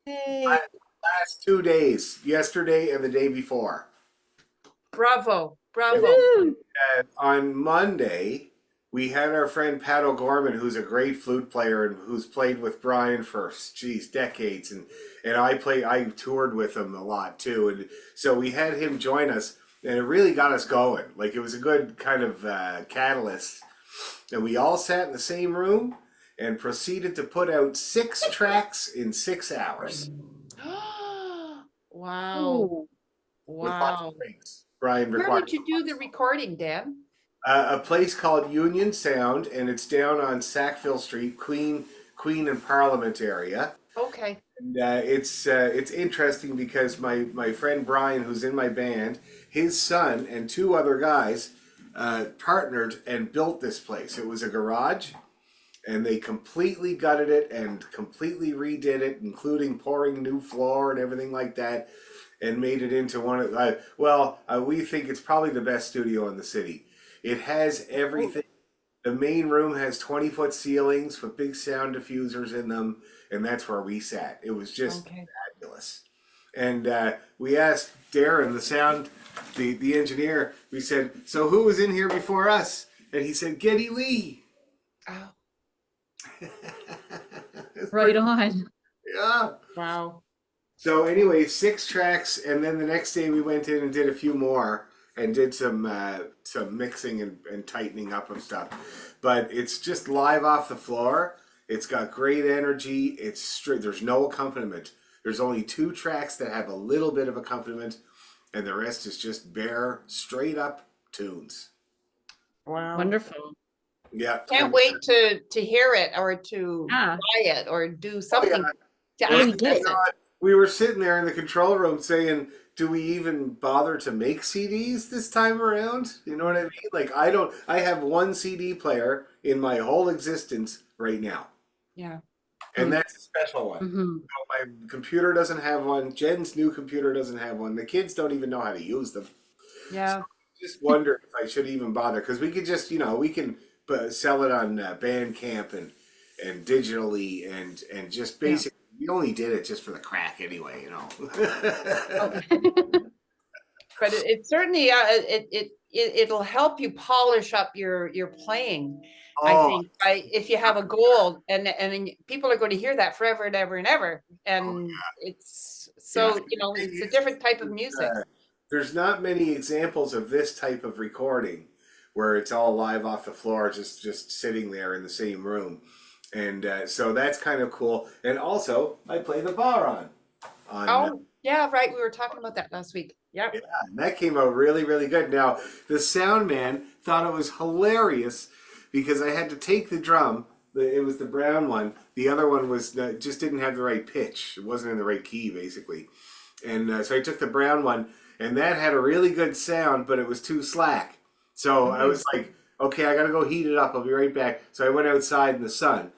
Hey, Last 2 days, yesterday and the day before. bravo, bravo. Woohoo! And on Monday, we had our friend Pat O'Gorman, who's a great flute player and who's played with Brian for geez decades, and I toured with him a lot too, and so we had him join us, and it really got us going. Like it was a good kind of catalyst, and we all sat in the same room and proceeded to put out 6 tracks in 6 hours Wow, Ooh, with lots of wow. breaks. Brian Where required did you do the recording, Dan? a place called Union Sound, and it's down on Sackville Street, Queen and Parliament area. Okay. And it's interesting because my friend Brian, who's in my band, his son and two other guys partnered and built this place. It was a garage, and they completely gutted it and completely redid it, including pouring new floor and everything like that, and made it into one of we think it's probably the best studio in the city. It has Oh, everything. The main room has 20-foot ceilings with big sound diffusers in them, and that's where we sat. It was just okay. fabulous. And we asked Darren, the engineer, we said, "So who was in here before us?" And he said, "Geddy Lee." Oh, It's right pretty, on. yeah. wow. So anyway, 6 tracks, and then the next day we went in and did a few more and did some mixing and tightening up of stuff. But it's just live off the floor. It's got great energy. It's straight. There's no accompaniment. There's only 2 tracks that have a little bit of accompaniment, and the rest is just bare, straight up tunes. Wow. Wonderful. Yeah. Can't And wait to hear it or to Yeah. buy it or do oh yeah, something to How do and we get you it? access know it. what? We were sitting there in the control room saying, "Do we even bother to make CDs this time around?" You know what I mean? Like I don't. I have one CD player in my whole existence right now, Yeah. and Mm. that's a special one. Hmm. My computer doesn't have one. Jen's new computer doesn't have one. The kids don't even know how to use them. So Yeah. I just wonder if I should even bother because we could just, we can sell it on Bandcamp and digitally and just Yeah. basically we only did it just for the crack anyway, you know. Oh. But it certainly it'll help you polish up your playing. I Oh, think if you have a goal and then people are going to hear that forever and ever and ever, oh and it's yeah. so Thing it's a is, different type of music. there's not many examples of this type of recording where it's all live off the floor, just sitting there in the same room, and so that's kind of cool. And also, I play the bar on Oh yeah, right. We were talking about that last week. Yep. yeah, and that came out really, really good. Now, the sound man thought it was hilarious because I had to take the drum. It was the brown one. The other one was just didn't have the right pitch. It wasn't in the right key, basically. And so I took the brown one, and that had a really good sound, but it was too slack. So I Mhm. was like, okay, I gotta go heat it up. I'll be right back. So I went outside in the sun,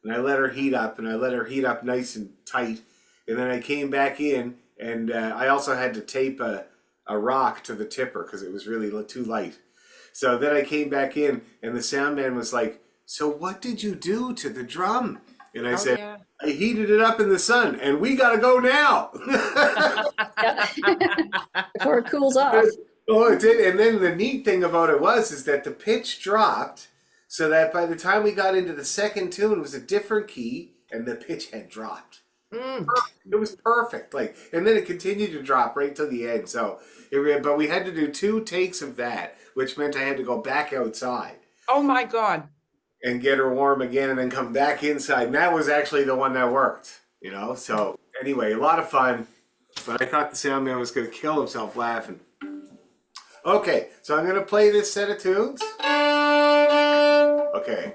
and I let her heat up, and I let her heat up nice and tight. And then I came back in, and I also had to tape a rock to the tipper because it was really too light. So then I came back in, and the sound man was like, "So what did you do to the drum?" And I Oh said, yeah. "I heated it up in the sun, and we gotta go now." Yeah. Before it cools off. Oh, it did. And then the neat thing about it was is that the pitch dropped, so that by the time we got into the second tune, it was a different key, and the pitch had dropped. Mm. It was perfect. Like, and then it continued to drop right till the end. So, but we had to do 2 takes of that, which meant I had to go back outside Oh my God. and get her warm again, and then come back inside. And that was actually the one that worked. You know. So anyway, a lot of fun. But I thought the sound man was going to kill himself laughing. Okay, so I'm going to play this set of tunes. Okay.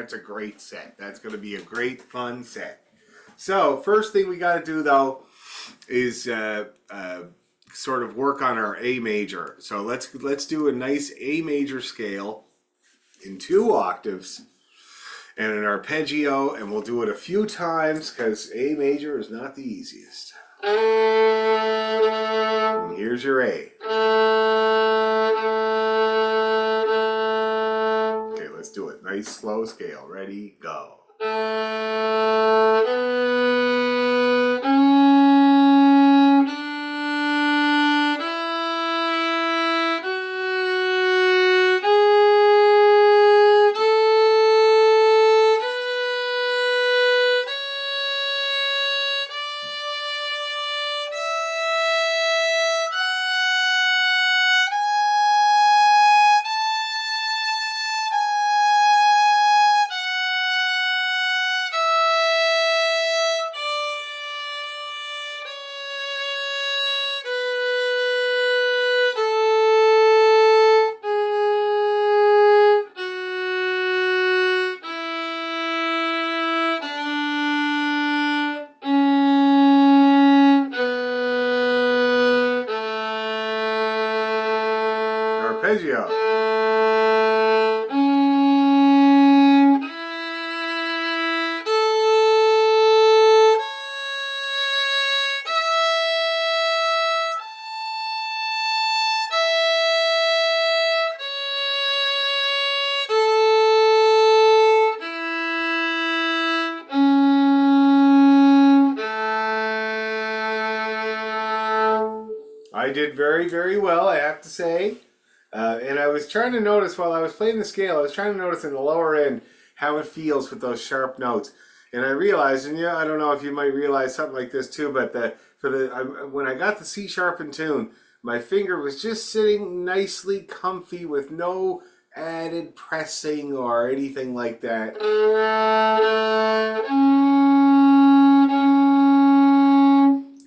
that's a great set. That's going to be a great fun set. So first thing we got to do though is sort of work on our A major. So let's do a nice A major scale in 2 octaves and an arpeggio, and we'll do it a few times because A major is not the easiest. And here's your A. Okay, let's do it. Nice slow scale. Ready, go. Arpeggio. I did very, very well, I have to say. And I was trying to notice while I was playing the scale, I was trying to notice in the lower end how it feels with those sharp notes. And I realized, and yeah, I don't know if you might realize something like this too, but when I got the C sharp in tune, my finger was just sitting nicely comfy with no added pressing or anything like that.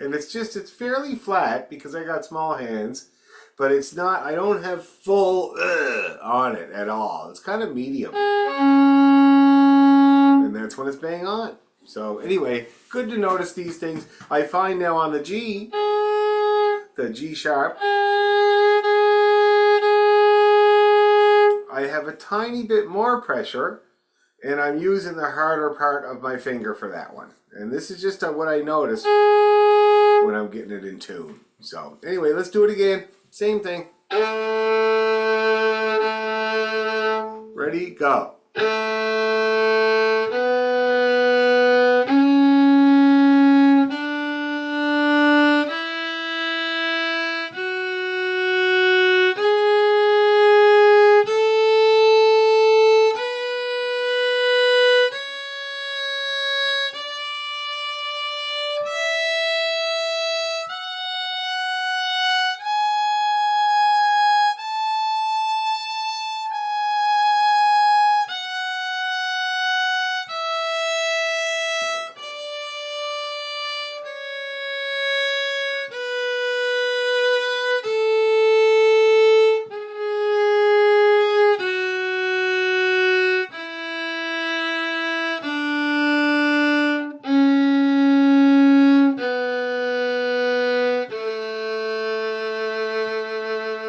And it's fairly flat because I got small hands, but it's not, I don't have full on it at all. It's kind of medium. And that's when it's bang on. So anyway, good to notice these things. I find now on the G sharp, I have a tiny bit more pressure, and I'm using the harder part of my finger for that one. And this is just what I notice when I'm getting it in tune. So anyway, let's do it again. Same thing. Ready, go.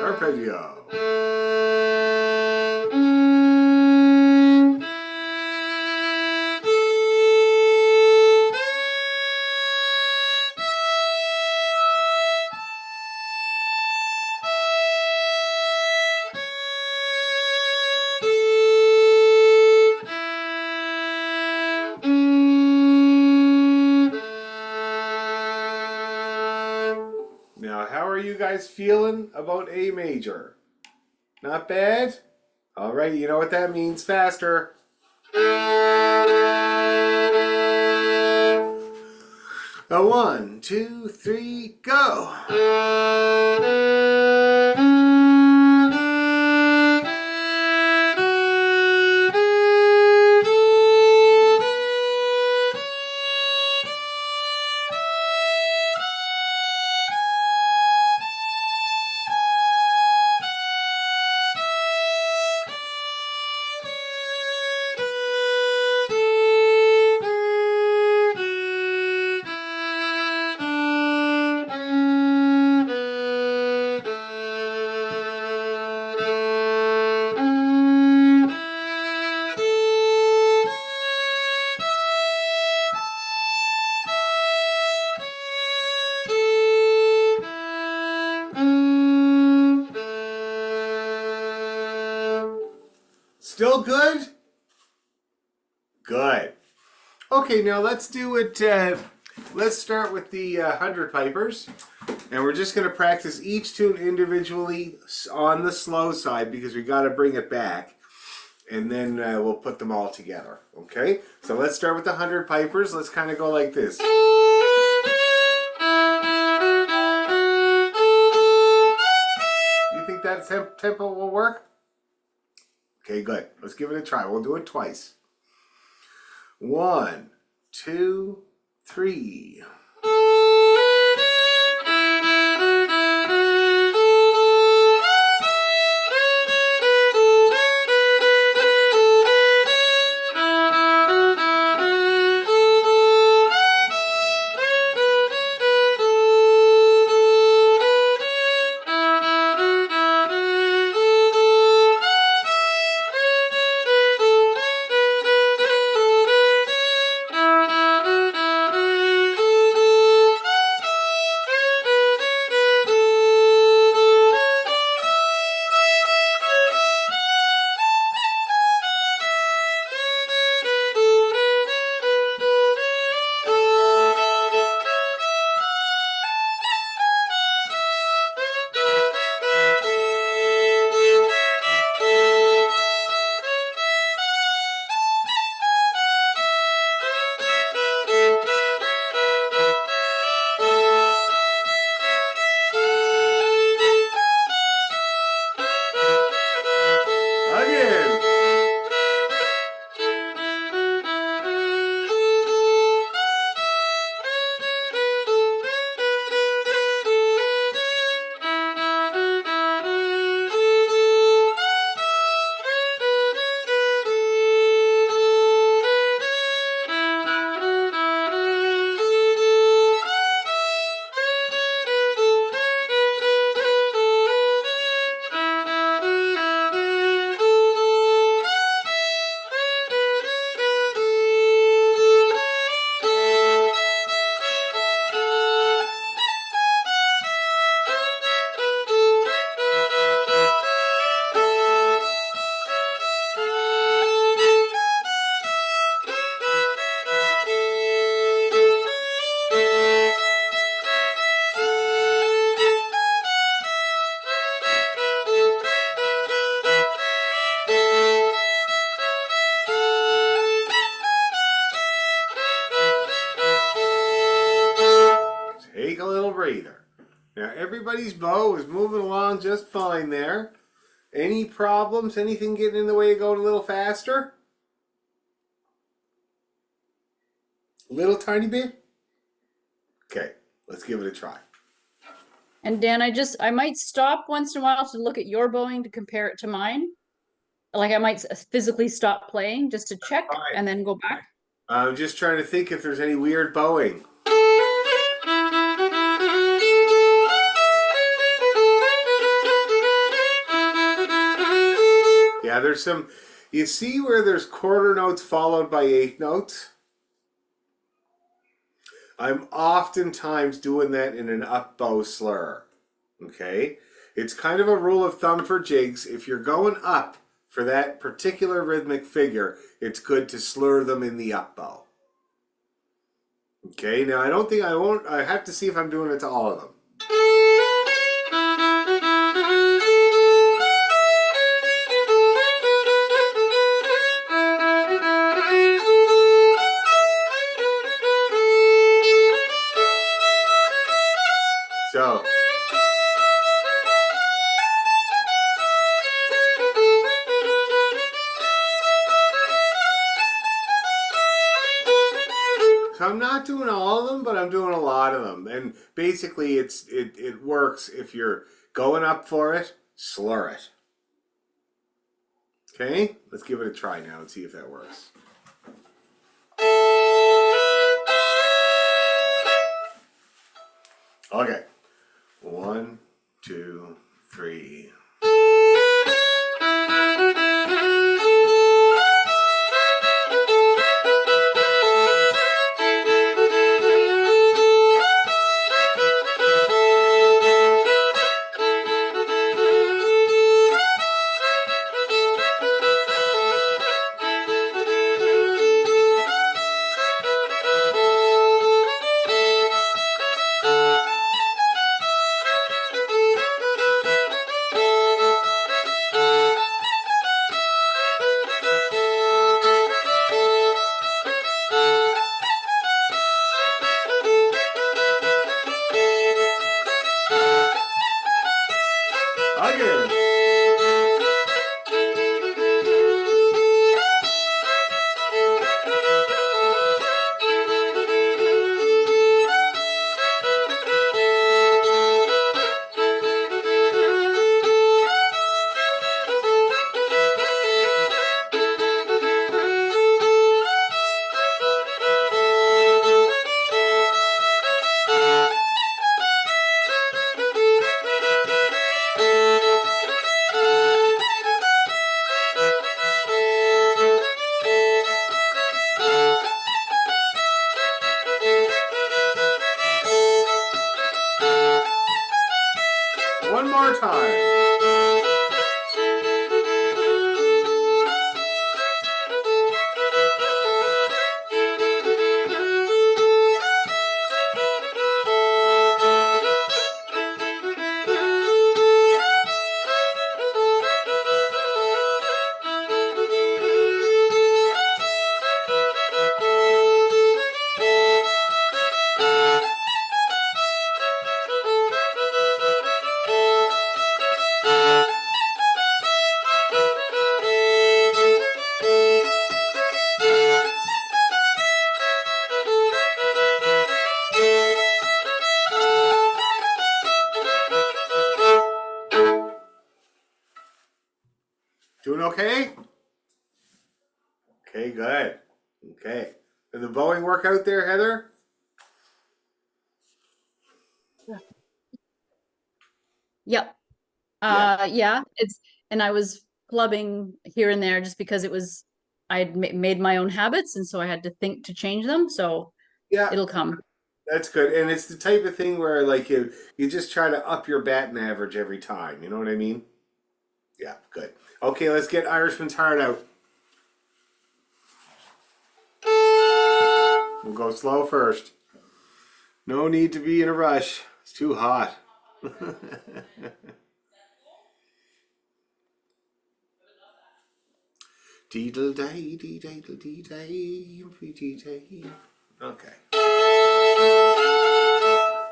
Arpeggio. Now, how are you guys feeling about A major? Not bad? All right, you know what that means. Faster. A 1, 2, 3, go. Still good? Good. Okay, now let's do it. Let's start with the 100 pipers. And we're just going to practice each tune individually on the slow side because we got to bring it back. And then we'll put them all together. Okay? So let's start with the 100 pipers. Let's kind of go like this. You think that tempo will work? Okay, good. Let's give it a try. We'll do it twice. 1, 2, 3. Again. Take a little breather. Now everybody's bow is moving along just fine there. Any problems? Anything getting in the way of going a little faster? A little tiny bit? Okay, let's give it a try. And Dan, I might stop once in a while to look at your bowing to compare it to mine. Like I might physically stop playing just to check All right. and then go back. I'm just trying to think if there's any weird bowing. Yeah, there's some. You see where there's quarter notes followed by eighth notes? I'm oftentimes doing that in an up bow slur. Okay? It's kind of a rule of thumb for jigs. If you're going up for that particular rhythmic figure, it's good to slur them in the up bow. Okay, now I have to see if I'm doing it to all of them. So I'm not doing all of them, but I'm doing a lot of them. And basically it works if you're going up for it, slur it. Okay? Let's give it a try now and see if that works. Okay. 1, 2, 3. okay? Okay, good. Okay. Did the bowing work out there, Heather? Yep. Yeah. Yeah, and I was clubbing here and there just because I'd made my own habits, and so I had to think to change them. So Yeah, it'll come. that's good. And it's the type of thing where like you just try to up your batting average every time. You know what I mean? Yeah, good. Okay, let's get Irishman's Heart out. We'll go slow first. No need to be in a rush. It's too hot. Deedle day, dee deedle dee day, dee day. Okay.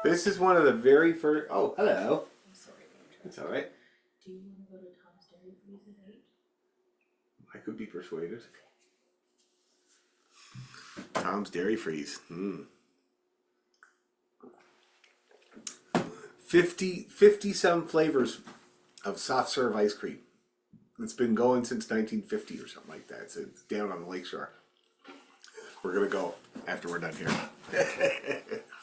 This is one of the very first. Oh, hello. It's all right. Do you want to go to Tom's Dairy Freeze at 8? I could be persuaded. Tom's Dairy Freeze. 50 some flavors of soft serve ice cream. It's been going since 1950 or something like that. So it's down on the lakeshore. We're gonna go after we're done here.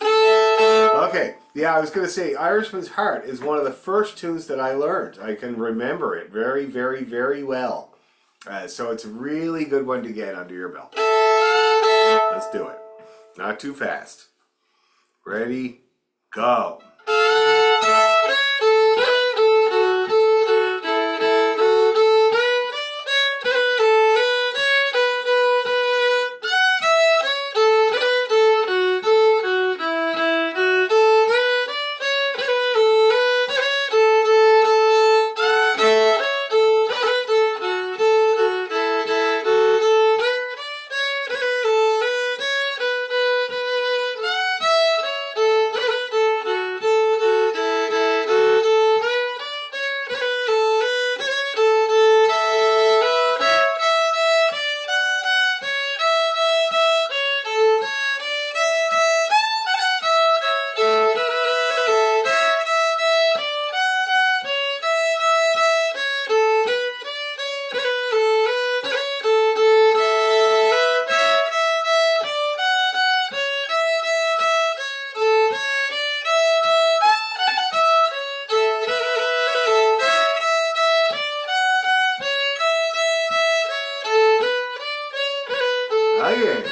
Okay, yeah, I was gonna say Irishman's Heart is one of the first tunes that I learned. I can remember it very, very, very well. So it's a really good one to get under your belt. Let's do it. Not too fast. Ready, go. Okay.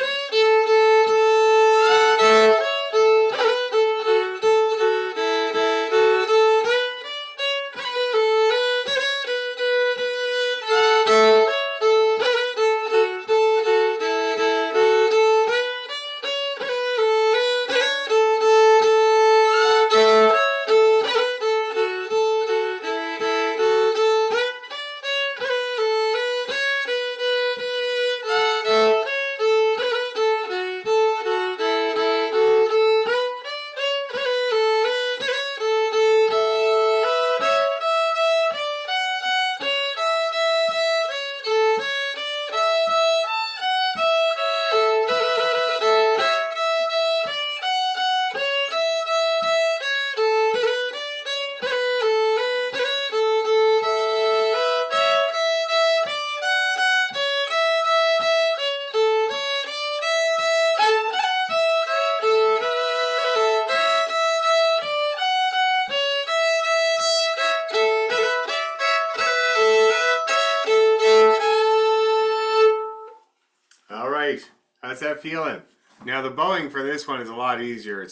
All right. How's that feeling? Now the bowing for this one is a lot easier.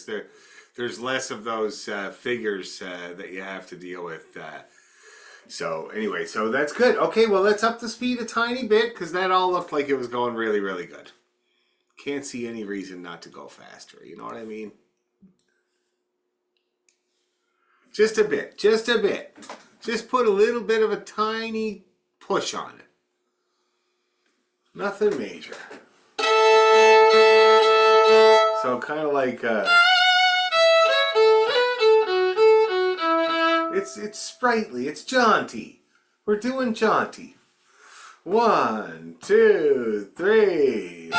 There's less of those figures that you have to deal with. So anyway, so that's good. Okay, well let's up the speed a tiny bit because that all looked like it was going really, really good. Can't see any reason not to go faster. You know what I mean? Just a bit. Just a bit. Just put a little bit of a tiny push on it. Nothing major. So kind of like it's sprightly, it's jaunty. We're doing jaunty. 1, 2, 3.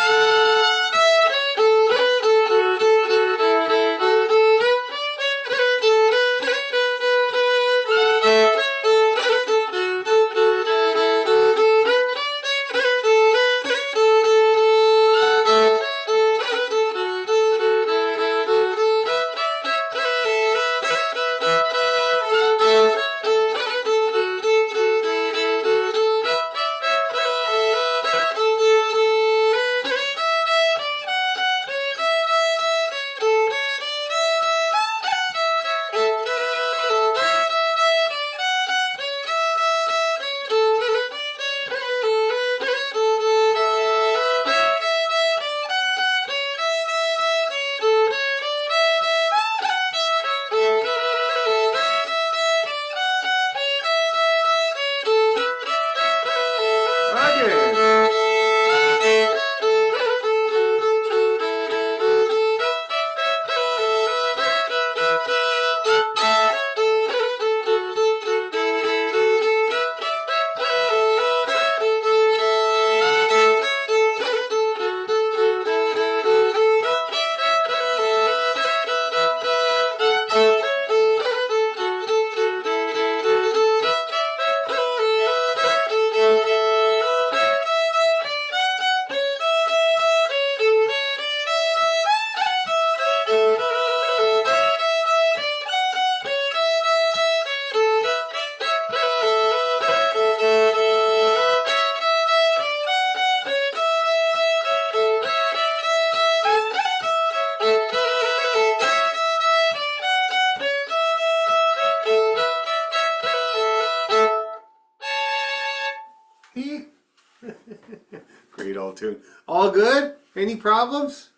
Great old tune. All good? Any problems?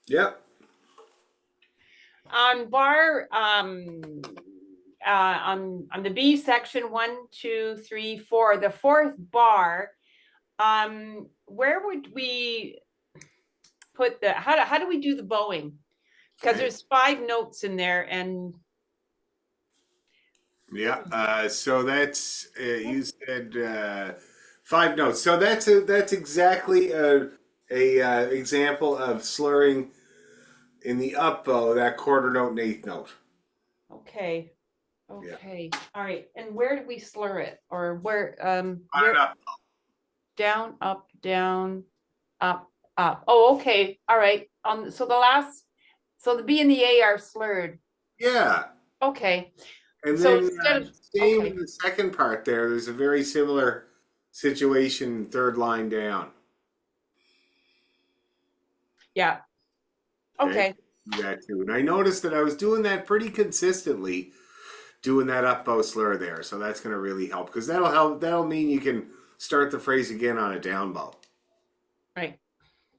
Yep. On bar, on the B section, 1, 2, 3, 4, the fourth bar, where would we put the, how do we do the bowing? Because there's 5 notes in there and Yeah. So that's you said 5 notes. So that's exactly a example of slurring in the up bow, that quarter note and eighth note. okay. Yeah. Okay, all right. And where do we slur it? Or where, On where, an up. down, up, up. Oh, okay, all right. So the last, so the B and the A are slurred. Yeah. Okay, And so then instead of, same okay, in the second part there. There's a very similar situation, third line down. yeah, okay, Do that too. And I noticed that I was doing that pretty consistently, doing that up bow slur there. So that's going to really help because that'll help. That'll mean you can start the phrase again on a down bow. right.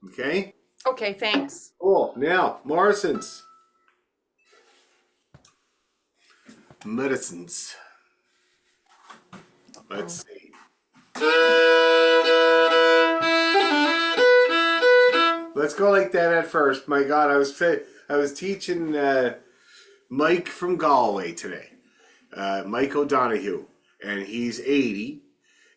Okay. Okay, thanks. Cool. Now Morrison's medicines. Let's see. Let's go like that at first. My God, I was teaching Mike from Galway today, Mike O'Donoghue, and he's 80.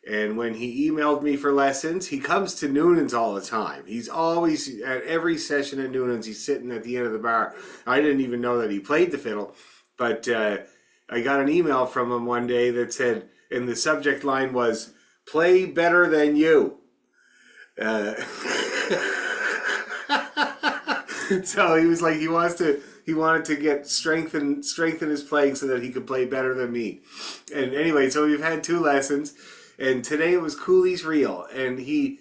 And when he emailed me for lessons, he comes to Noonan's all the time. He's always at every session at Noonan's. He's sitting at the end of the bar. I didn't even know that he played the fiddle, but I got an email from him one day that said, and the subject line was "Play better than you." So he was like, he wanted to get strengthen his playing so that he could play better than me. And anyway, so we've had 2 lessons, and today it was Cooley's Reel, and he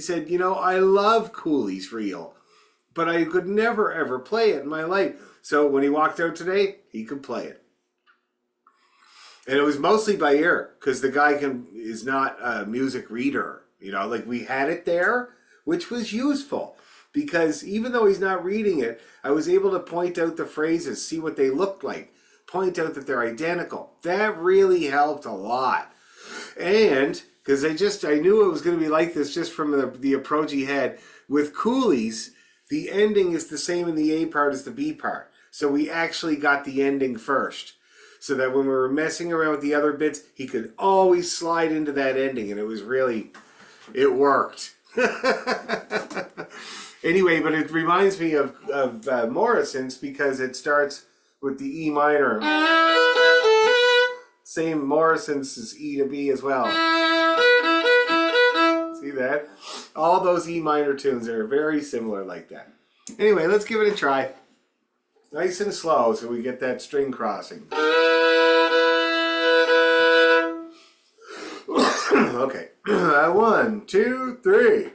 said, you know, I love Cooley's Reel, but I could never ever play it in my life. So when he walked out today, he could play it. And it was mostly by ear because the guy is not a music reader. You know, like we had it there, which was useful because even though he's not reading it, I was able to point out the phrases, see what they looked like, point out that they're identical. That really helped a lot. And because I knew it was going to be like this just from the approach he had with Cooley's, the ending is the same in the A part as the B part. So we actually got the ending first. So that when we were messing around with the other bits, he could always slide into that ending, and it worked. Anyway, but it reminds me of Morrison's because it starts with the E minor. Same Morrison's as E to B as well. See that? All those E minor tunes are very similar like that. Anyway, let's give it a try. Nice and slow so we get that string crossing. Okay. 1, 2, 3.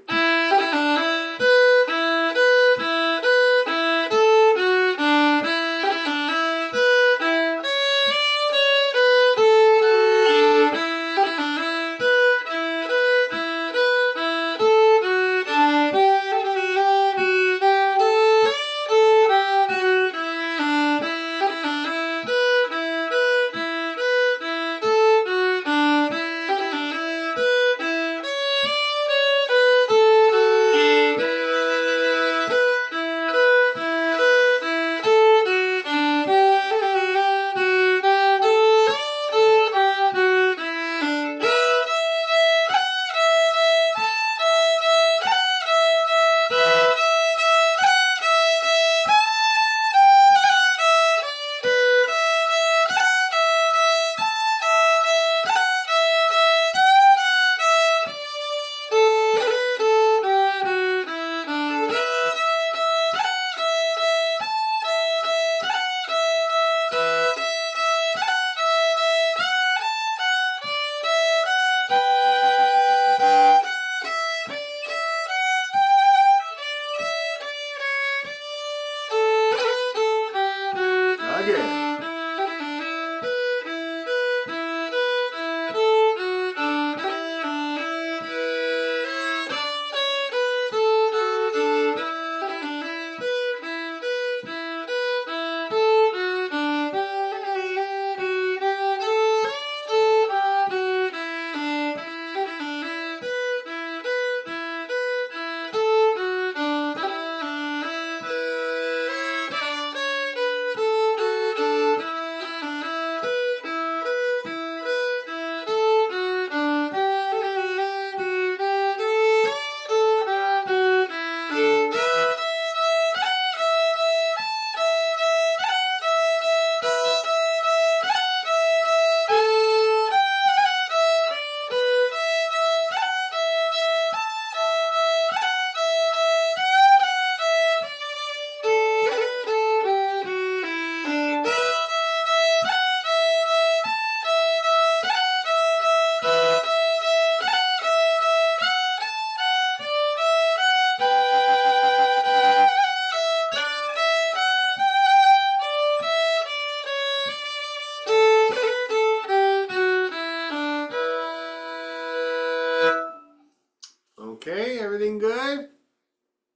Okay, everything good?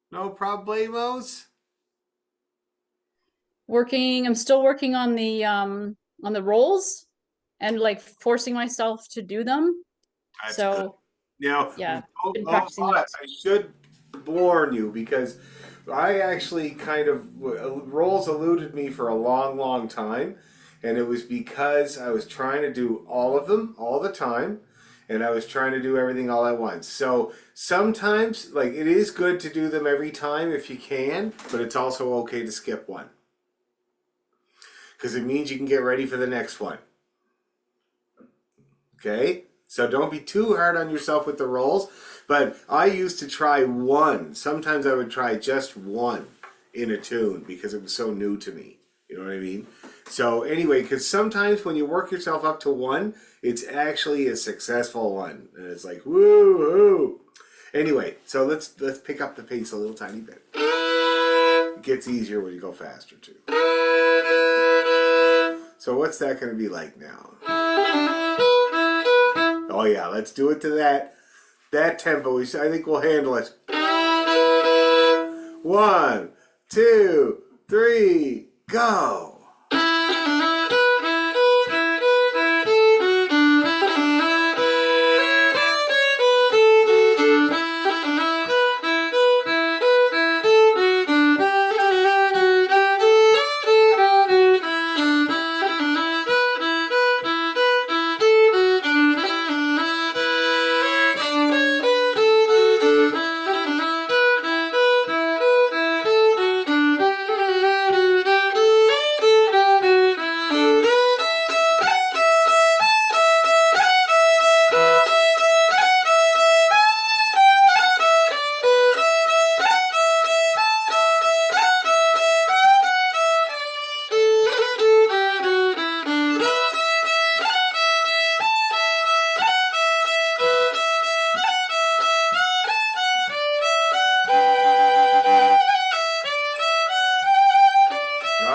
No problemos? I'm still working on the rolls and like forcing myself to do them. That's good. So Now, yeah, been but practicing that. I should warn you because I actually kind of roles eluded me for a long, long time, and it was because I was trying to do all of them all the time, and I was trying to do everything all at once. So sometimes, like, it is good to do them every time if you can, but it's also okay to skip one because it means you can get ready for the next one. Okay? So don't be too hard on yourself with the rolls. But I used to try one. Sometimes I would try just one in a tune because it was so new to me. You know what I mean? So anyway, because sometimes when you work yourself up to one, it's actually a successful one, and it's like woo hoo. Anyway, so let's pick up the pace a little tiny bit. It gets easier when you go faster too. So what's that going to be like now? Oh yeah, let's do it to that tempo. I think we'll handle it. 1, 2, 3, go.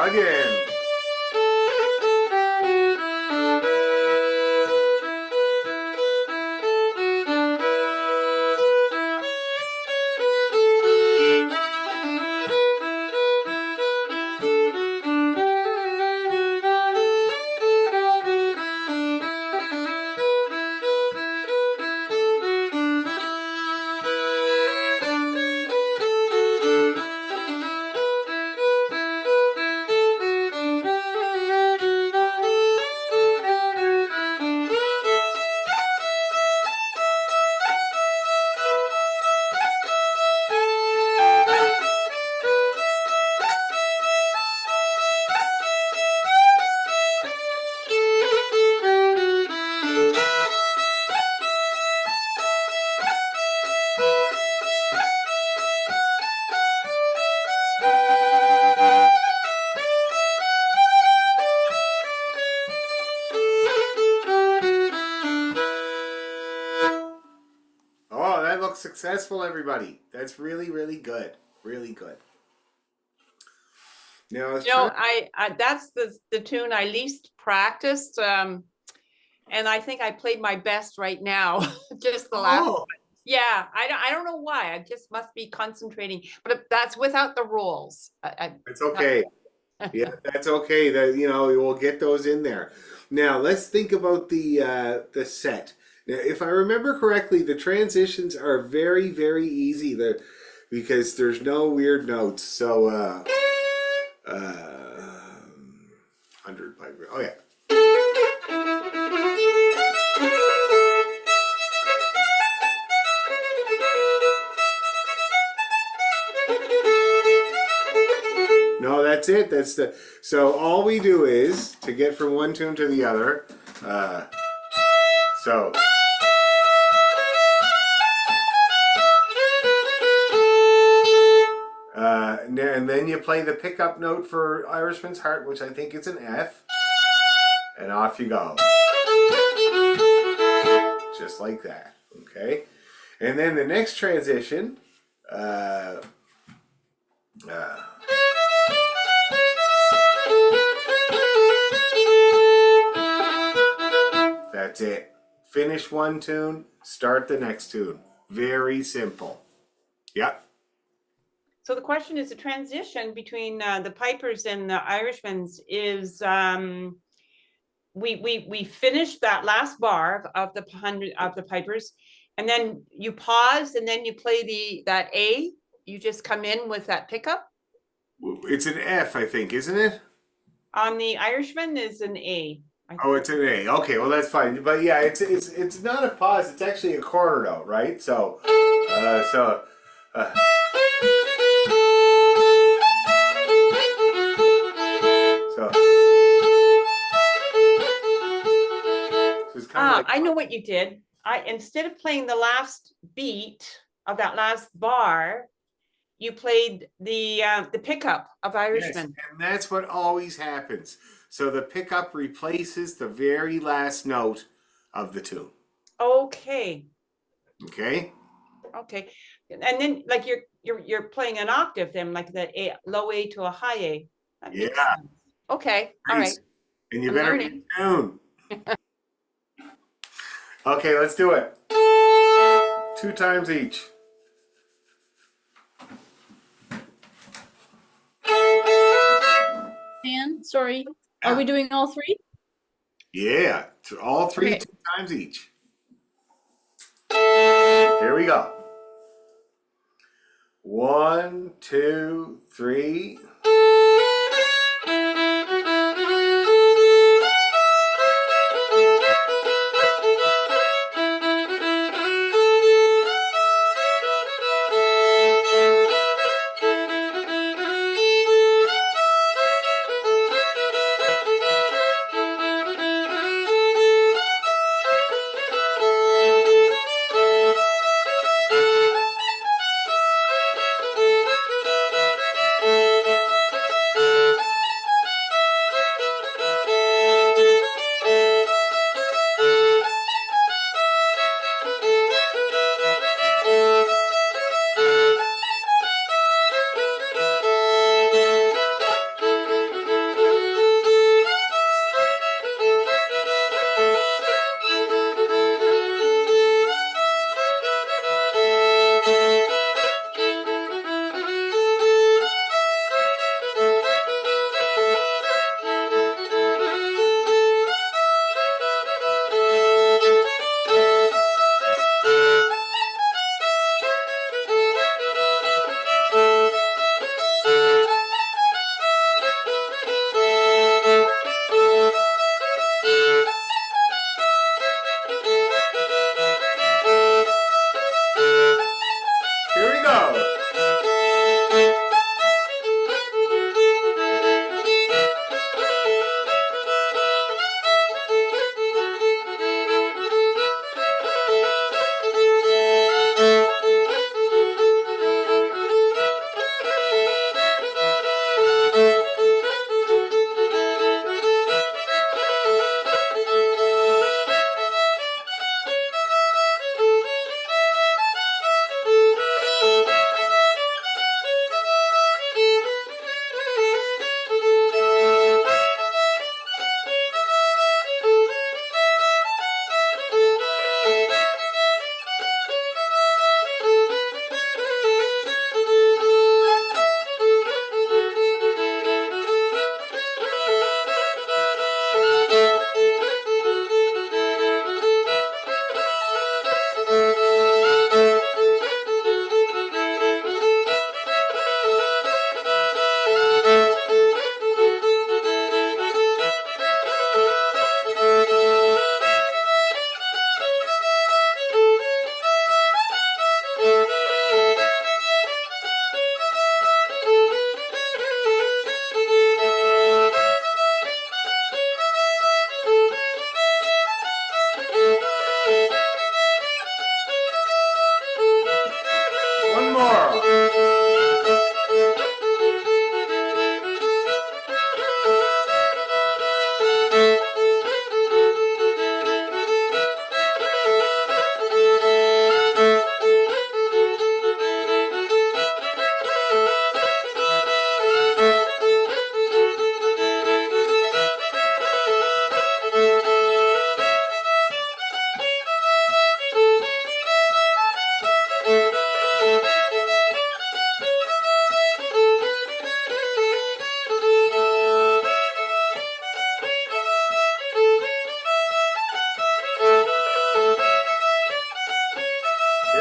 Again. Oh, that looks successful, everybody. That's really, really good. Really good. Now, You know, I that's the tune I least practiced. And I think I played my best right now. Just the last. oh, Yeah, I don't know why. I just must be concentrating. But that's without the rolls. it's okay. Yeah, that's okay. That we'll get those in there. Now, let's think about the set. Now, if I remember correctly, the transitions are very, very easy. Because there's no weird notes. So, 100 by oh yeah. No, that's it. So all we do is to get from one tune to the other. So. And then you play the pickup note for Irishman's Heart, which I think is an F, and off you go. Just like that, okay? And then the next transition, that's it. Finish one tune, start the next tune. Very simple. Yep. So the question is, the transition between the Pipers and the Irishmans is we finished that last bar of the 100 of the Pipers, and then you pause and then you play that A. You just come in with that pickup. It's an F, I think, isn't it? On the Irishman is an A. Oh, it's an A. Okay, well that's fine. But yeah, it's not a pause. It's actually a quarter note, right? So, so. So it's kind of like I know what you did. Instead of playing the last beat of that last bar, you played the pickup of yes, Irishman. and that's what always happens. So the pickup replaces the very last note of the tune. Okay. Okay. Okay. And then like you're playing an octave then, like the A, low A to a high A. That makes Yeah. sense. Okay. All right. Nice. And you I'm better learning. be tuned. Okay, let's do it. 2 times each. Dan, sorry, are we doing all three? Yeah, all 3 Okay. 2 times each. Here we go. 1, 2, 3.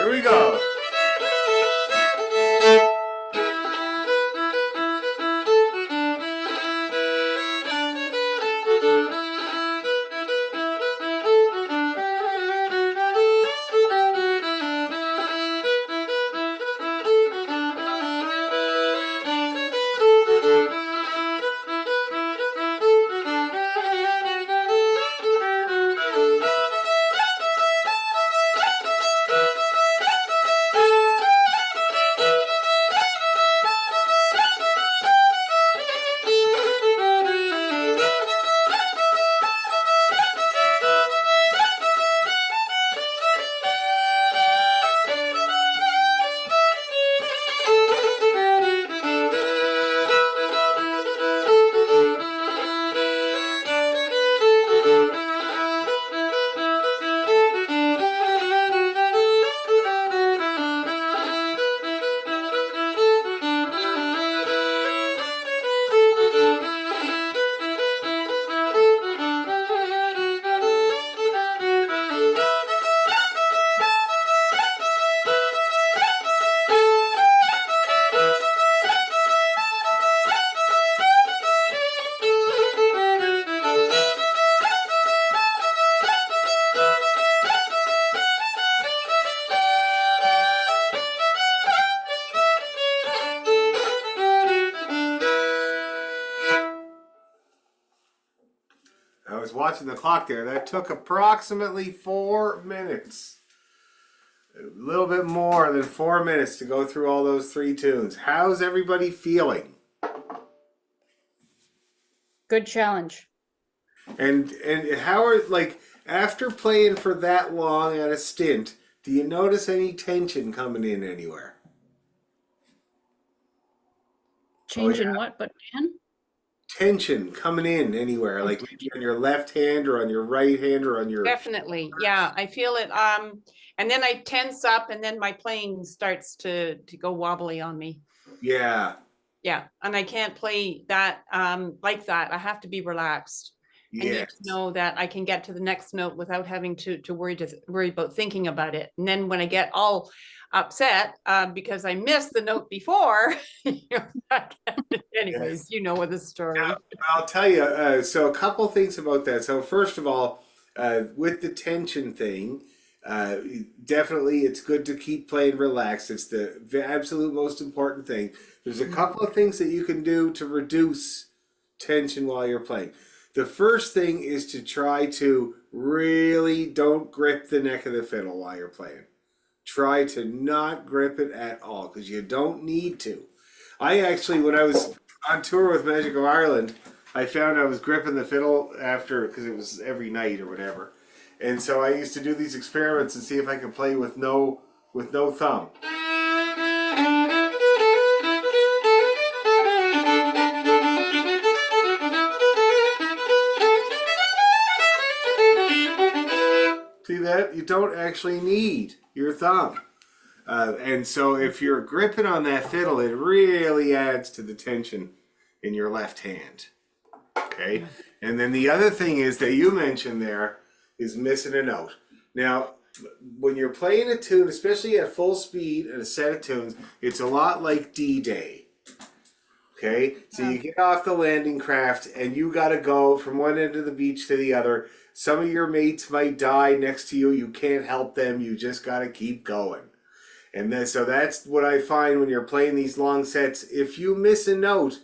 Here we go. I was watching the clock there. That took approximately 4 minutes. A little bit more than 4 minutes to go through all those 3 tunes. How's everybody feeling? Good challenge. And how are, like, after playing for that long at a stint, do you notice any tension coming in anywhere? Change yeah. in what, but Dan? Tension coming in anywhere, like maybe on your left hand or on your right hand or on your... Definitely, yeah, I feel it. And then I tense up, and then my playing starts to go wobbly on me. Yeah. Yeah, and I can't play that like that. I have to be relaxed. I need Yes. to know that I can get to the next note without having to worry about thinking about it. And then when I get all upset because I missed the note before, you know, anyways, Yes. you know what the story. Now, I'll tell you, so a couple things about that. So first of all, with the tension thing, definitely it's good to keep playing relaxed. It's the absolute most important thing. There's a couple of things that you can do to reduce tension while you're playing. The first thing is to try to really don't grip the neck of the fiddle while you're playing. Try to not grip it at all, because you don't need to. I actually, when I was on tour with Magic of Ireland, I found I was gripping the fiddle after, because it was every night or whatever. And so I used to do these experiments and see if I could play with no thumb. See that? You don't actually need your thumb. And so if you're gripping on that fiddle, it really adds to the tension in your left hand. Okay? And then the other thing is that you mentioned there is missing a note. Now, when you're playing a tune, especially at full speed and a set of tunes, it's a lot like D-Day. Okay? So you get off the landing craft and you got to go from one end of the beach to the other. Some of your mates might die next to you. You can't help them. You just got to keep going. And then, so that's what I find when you're playing these long sets. If you miss a note,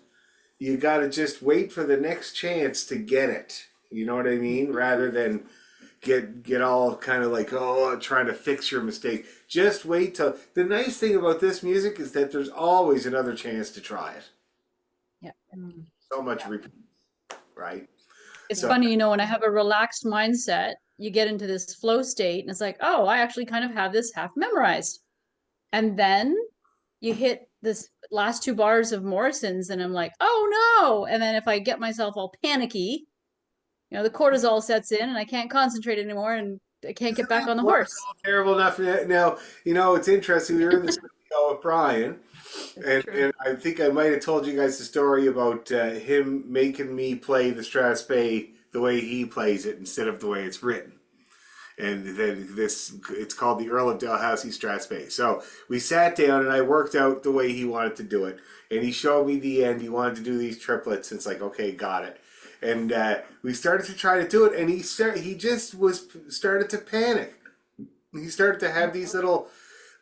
you got to just wait for the next chance to get it. You know what I mean? Rather than get all kind of like, oh, trying to fix your mistake. Just wait till... The nice thing about this music is that there's always another chance to try it. Yeah. So much repeat, right? It's So- funny, you know, when I have a relaxed mindset, you get into this flow state and it's like, oh, I actually kind of have this half memorized. And then you hit this last 2 bars of Morrison's and I'm like, oh no. And then if I get myself all panicky, you know, the cortisol sets in and I can't concentrate anymore and I can't get back on the horse. Terrible enough. Now, you know, it's interesting. We were in the studio with Brian, and I think I might have told you guys the story about him making me play the Strathspey the way he plays it instead of the way it's written. And then it's called the Earl of Dalhousie Strathspey. So we sat down and I worked out the way he wanted to do it. And he showed me the end. He wanted to do these triplets. And it's like, okay, got it. And we started to try to do it. And he just started to panic. He started to have these little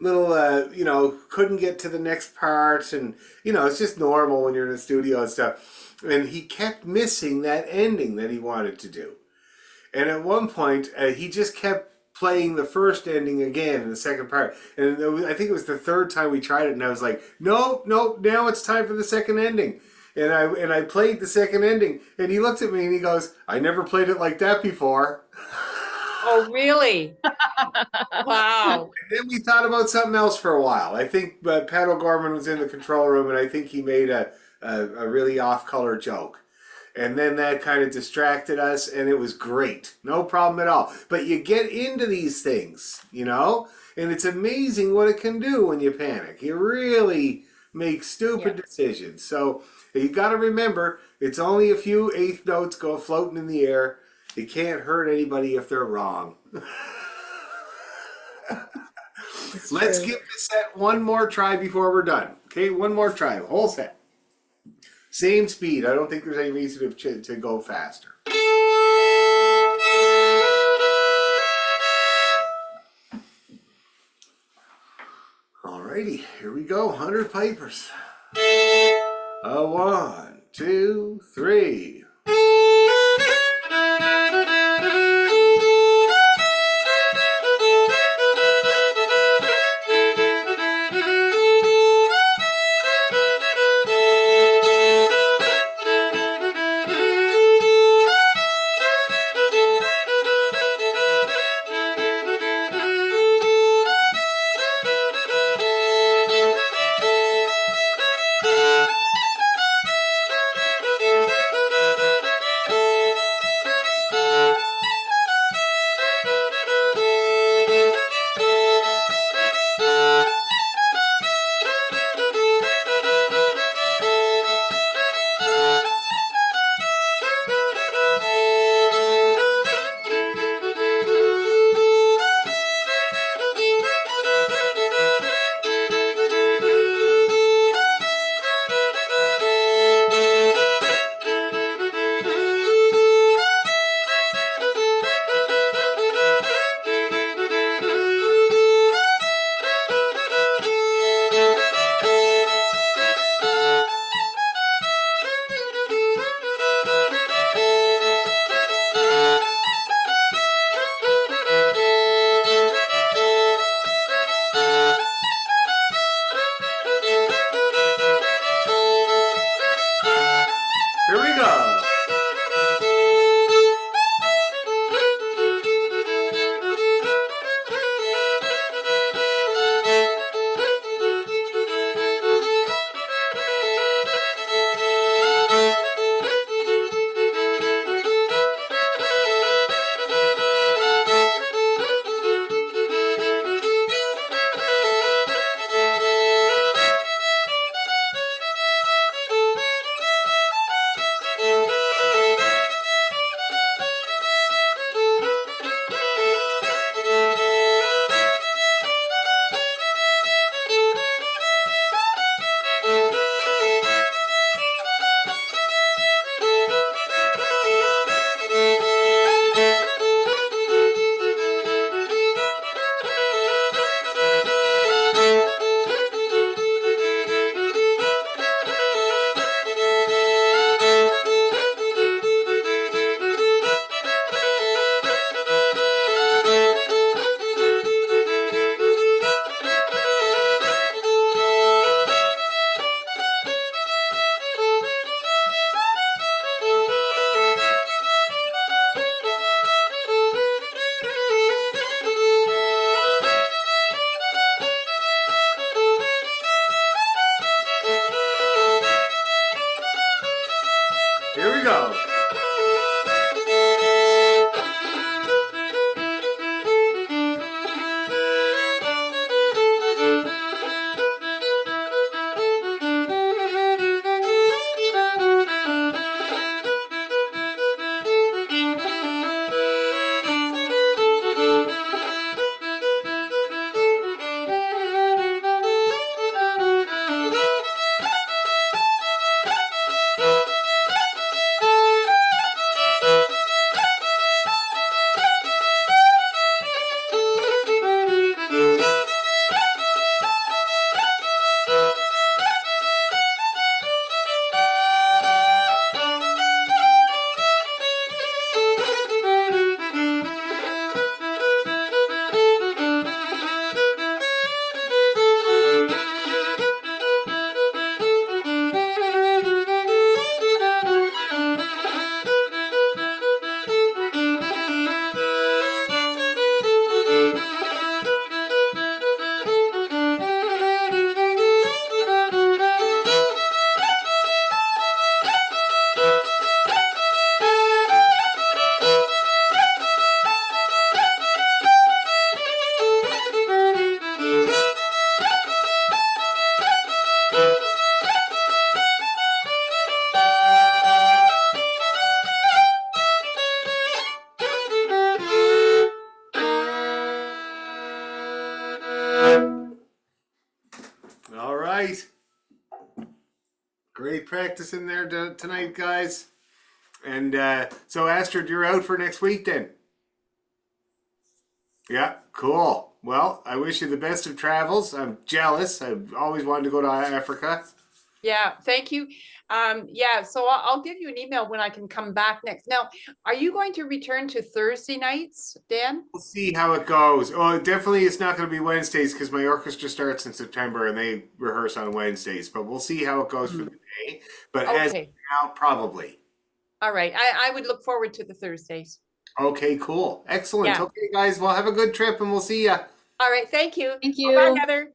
couldn't get to the next part. And, it's just normal when you're in the studio and stuff. And he kept missing that ending that he wanted to do. And at one point, he just kept playing the first ending again in the second part. And I think it was the third time we tried it, and I was like, nope, now it's time for the second ending. And I played the second ending, and he looked at me and he goes, I never played it like that before. Oh, really? Wow. And then we thought about something else for a while. I think Pat O'Gorman was in the control room, and I think he made a really off-color joke. And then that kind of distracted us, and it was great. No problem at all. But you get into these things, and it's amazing what it can do when you panic. You really make stupid decisions. So you got to remember, it's only a few eighth notes go floating in the air. It can't hurt anybody if they're wrong. Let's give the set one more try before we're done. Okay, one more try, whole set. Same speed. I don't think there's any reason to go faster. Alrighty, here we go. 100 pipers. A 1, 2, 3. right. Great practice in there tonight, guys. And so, Astrid, you're out for next week then? Yeah, cool. Well, I wish you the best of travels. I'm jealous. I've always wanted to go to Africa. Yeah, thank you. Yeah, so I'll give you an email when I can come back next. Now, are you going to return to Thursday nights, Dan? We'll see how it goes. Oh, definitely it's not going to be Wednesdays because my orchestra starts in September and they rehearse on Wednesdays. But we'll see how it goes for the day. But as of Okay, now, probably. all right. I would look forward to the Thursdays. Okay, cool. Excellent. Yeah. Okay, guys, well, have a good trip and we'll see ya. All right, thank you. Thank Bye, you. Heather.